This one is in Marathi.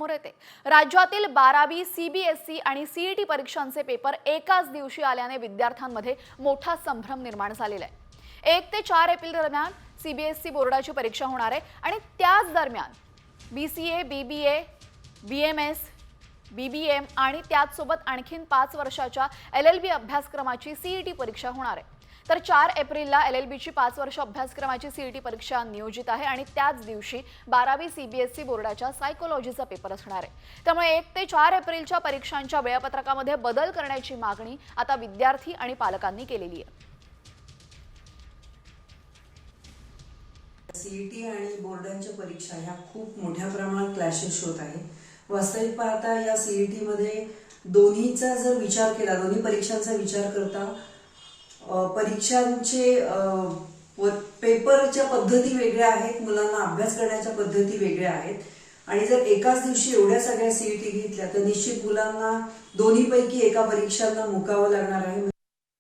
समोर येते। राज्यातील 12वी सीबीएसई आणि सीईटी परीक्षांचे पेपर एकाच दिवशी आल्याने विद्यार्थ्यांमध्ये मोठा संभ्रम निर्माण झालेला आहे। 1 ते 4 एप्रिल दरम्यान सीबीएसई बोर्डाची परीक्षा होणार आहे आणि त्याच दरम्यान बीसीए, बीबीए, बीएमएस, बीबीएम आणि त्याचसोबत आणखीन 5 वर्षाच्या एलएलबी अभ्यासक्रमाची सीईटी परीक्षा होणार आहे। तर 4 एप्रिलला एलएलबीची 5 वर्ष अभ्यासक्रमाची सीईटी परीक्षा नियोजित आहे आणि त्याच दिवशी 12वी सीबीएसई बोर्डाच्या सायकोलॉजीचा पेपर असणार आहे। त्यामुळे 1 ते 4 एप्रिलच्या परीक्षांच्या वेळापत्रकामध्ये बदल करण्याची मागणी आता विद्यार्थी आणि पालकांनी केलेली आहे। सीईटी आणि बोर्डांच्या परीक्षा ह्या खूप मोठ्या प्रमाणात क्लॅशेस होत आहे। वास्तविक पाहता या सीईटी मध्ये दोन्हीचा जर विचार केला, दोन्ही परीक्षांचा विचार करता परीक्षांचे पेपरच्या पद्धती वेगळ्या आहेत, मुलांना अभ्यास करण्याच्या पद्धती वेगळ्या आहेत आणि जर एकाच दिवशी एवढ्या सगळ्या सीईटी घेतल्या तर निश्चित मुलांना दोन्हीपैकी एका परीक्षांना मुकावं लागणार आहे।